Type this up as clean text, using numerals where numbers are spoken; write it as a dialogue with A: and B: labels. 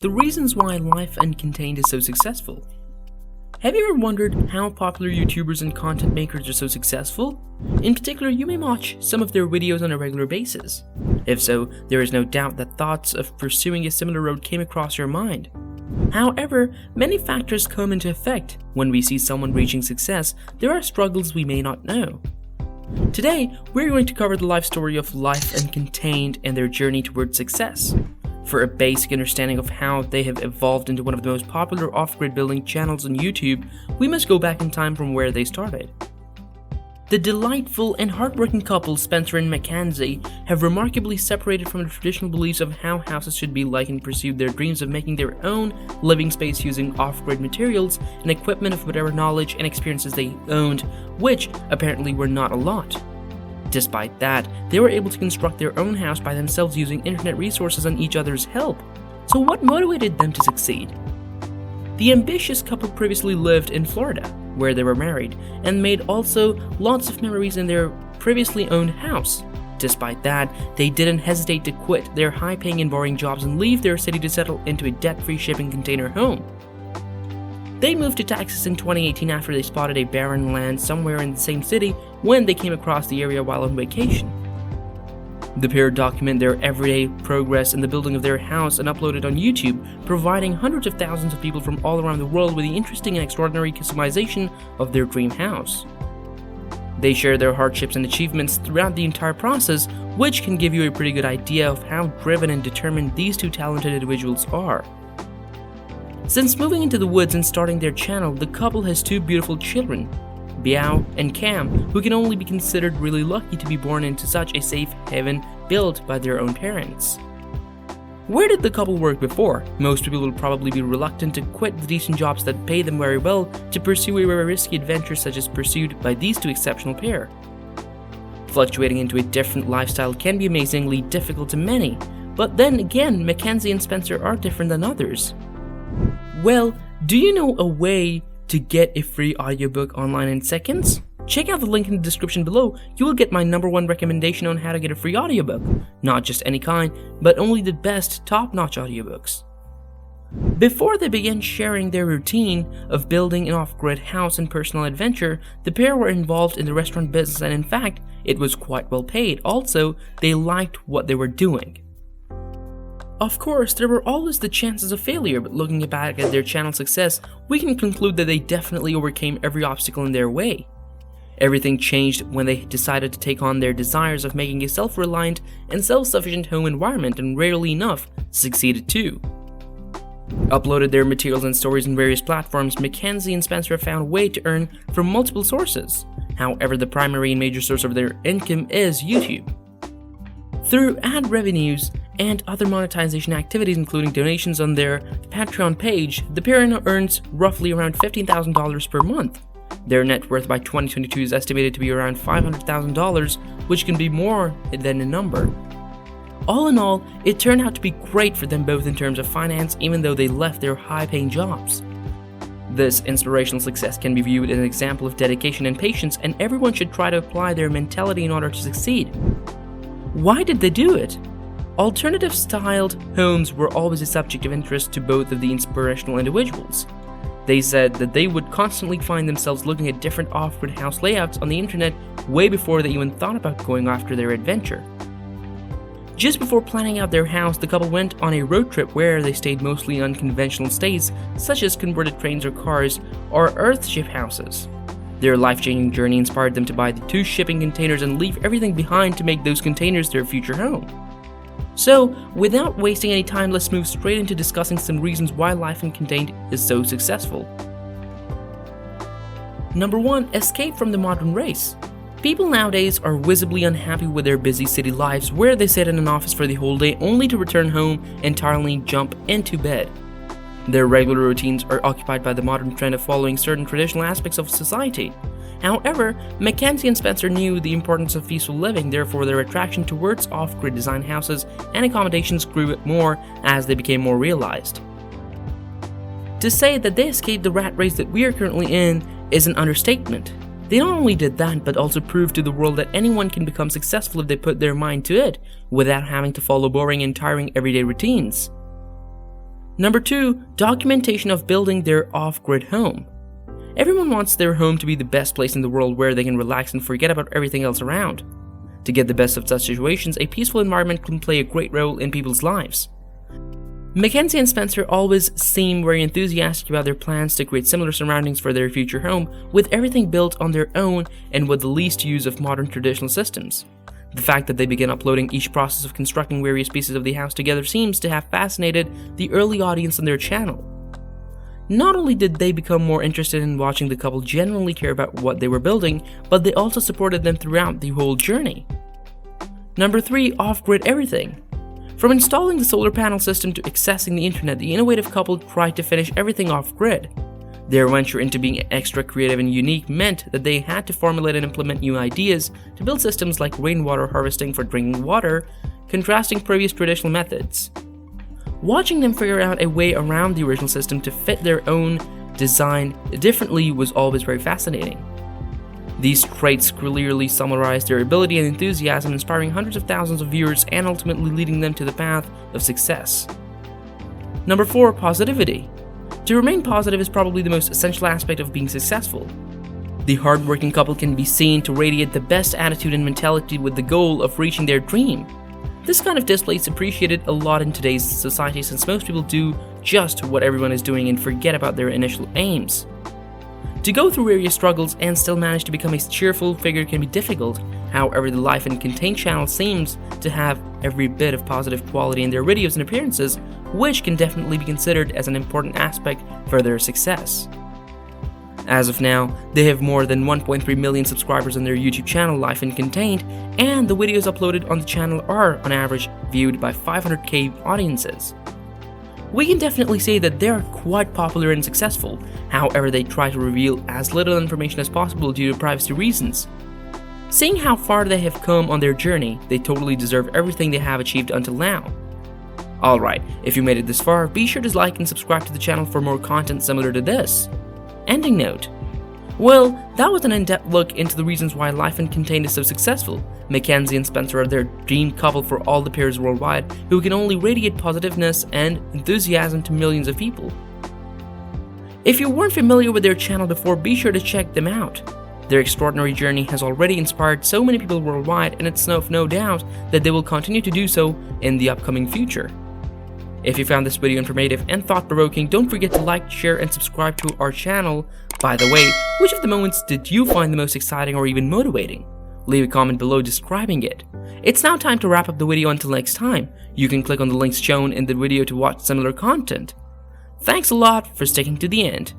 A: The reasons why Life Uncontained is so successful. Have you ever wondered how popular YouTubers and content makers are so successful? In particular, you may watch some of their videos on a regular basis. If so, there is no doubt that thoughts of pursuing a similar road came across your mind. However, many factors come into effect. When we see someone reaching success, there are struggles we may not know. Today, we're going to cover the life story of Life Uncontained and their journey towards success. For a basic understanding of how they have evolved into one of the most popular off-grid building channels on YouTube, we must go back in time from where they started. The delightful and hardworking couple Spencer and Mackenzie have remarkably separated from the traditional beliefs of how houses should be like and pursued their dreams of making their own living space using off-grid materials and equipment of whatever knowledge and experiences they owned, which apparently were not a lot. Despite that, they were able to construct their own house by themselves using internet resources and each other's help. So what motivated them to succeed? The ambitious couple previously lived in Florida, where they were married, and made also lots of memories in their previously owned house. Despite that, they didn't hesitate to quit their high-paying and boring jobs and leave their city to settle into a debt-free shipping container home. They moved to Texas in 2018 after they spotted a barren land somewhere in the same city when they came across the area while on vacation. The pair document their everyday progress in the building of their house and upload it on YouTube, providing hundreds of thousands of people from all around the world with the interesting and extraordinary customization of their dream house. They share their hardships and achievements throughout the entire process, which can give you a pretty good idea of how driven and determined these two talented individuals are. Since moving into the woods and starting their channel, the couple has two beautiful children, Biao and Cam, who can only be considered really lucky to be born into such a safe haven built by their own parents. Where did the couple work before? Most people will probably be reluctant to quit the decent jobs that pay them very well to pursue a very risky adventure such as pursued by these two exceptional pair. Fluctuating into a different lifestyle can be amazingly difficult to many, but then again, Mackenzie and Spencer are different than others. Well, do you know a way to get a free audiobook online in seconds? Check out the link in the description below. You will get my #1 recommendation on how to get a free audiobook. Not just any kind, but only the best top-notch audiobooks. Before they began sharing their routine of building an off-grid house and personal adventure, the pair were involved in the restaurant business, and in fact, it was quite well paid. Also, they liked what they were doing. Of course, there were always the chances of failure, but looking back at their channel success, we can conclude that they definitely overcame every obstacle in their way. Everything changed when they decided to take on their desires of making a self-reliant and self-sufficient home environment, and rarely enough, succeeded too. Uploaded their materials and stories on various platforms, Mackenzie and Spencer found a way to earn from multiple sources. However, the primary and major source of their income is YouTube. Through ad revenues and other monetization activities, including donations on their Patreon page, the pair now earns roughly around $15,000 per month. Their net worth by 2022 is estimated to be around $500,000, which can be more than a number. All in all, it turned out to be great for them both in terms of finance, even though they left their high-paying jobs. This inspirational success can be viewed as an example of dedication and patience, and everyone should try to apply their mentality in order to succeed. Why did they do it? Alternative-styled homes were always a subject of interest to both of the inspirational individuals. They said that they would constantly find themselves looking at different off-grid house layouts on the internet way before they even thought about going after their adventure. Just before planning out their house, the couple went on a road trip where they stayed mostly in unconventional stays, such as converted trains or cars, or earthship houses. Their life-changing journey inspired them to buy the 2 shipping containers and leave everything behind to make those containers their future home. So, without wasting any time, let's move straight into discussing some reasons why Life Uncontained is so successful. Number 1. Escape from the modern race. People nowadays are visibly unhappy with their busy city lives, where they sit in an office for the whole day only to return home entirely jump into bed. Their regular routines are occupied by the modern trend of following certain traditional aspects of society. However, Mackenzie and Spencer knew the importance of peaceful living, therefore their attraction towards off-grid design houses and accommodations grew more as they became more realized. To say that they escaped the rat race that we are currently in is an understatement. They not only did that, but also proved to the world that anyone can become successful if they put their mind to it, without having to follow boring and tiring everyday routines. Number 2, documentation of building their off-grid home. Everyone wants their home to be the best place in the world where they can relax and forget about everything else around. To get the best of such situations, a peaceful environment can play a great role in people's lives. Mackenzie and Spencer always seem very enthusiastic about their plans to create similar surroundings for their future home, with everything built on their own and with the least use of modern traditional systems. The fact that they began uploading each process of constructing various pieces of the house together seems to have fascinated the early audience on their channel. Not only did they become more interested in watching the couple genuinely care about what they were building, but they also supported them throughout the whole journey. Number 3, off-grid everything. From installing the solar panel system to accessing the internet, the innovative couple tried to finish everything off-grid. Their venture into being extra creative and unique meant that they had to formulate and implement new ideas to build systems like rainwater harvesting for drinking water, contrasting previous traditional methods. Watching them figure out a way around the original system to fit their own design differently was always very fascinating. These traits clearly summarize their ability and enthusiasm, inspiring hundreds of thousands of viewers and ultimately leading them to the path of success. Number 4, positivity. To remain positive is probably the most essential aspect of being successful. The hardworking couple can be seen to radiate the best attitude and mentality with the goal of reaching their dream. This kind of display is appreciated a lot in today's society, since most people do just what everyone is doing and forget about their initial aims. To go through various struggles and still manage to become a cheerful figure can be difficult. However, the Life Uncontained channel seems to have every bit of positive quality in their videos and appearances, which can definitely be considered as an important aspect for their success. As of now, they have more than 1.3 million subscribers on their YouTube channel Life Uncontained, and the videos uploaded on the channel are on average viewed by 500k audiences. We can definitely say that they are quite popular and successful. However, they try to reveal as little information as possible due to privacy reasons. Seeing how far they have come on their journey, they totally deserve everything they have achieved until now. Alright, if you made it this far, be sure to like and subscribe to the channel for more content similar to this. Ending note. Well, that was an in-depth look into the reasons why Life Uncontained is so successful. Mackenzie and Spencer are their dream couple for all the peers worldwide who can only radiate positiveness and enthusiasm to millions of people. If you weren't familiar with their channel before, be sure to check them out. Their extraordinary journey has already inspired so many people worldwide, and it's of no doubt that they will continue to do so in the upcoming future. If you found this video informative and thought-provoking, don't forget to like, share, and subscribe to our channel. By the way, which of the moments did you find the most exciting or even motivating? Leave a comment below describing it. It's now time to wrap up the video. Until next time, you can click on the links shown in the video to watch similar content. Thanks a lot for sticking to the end.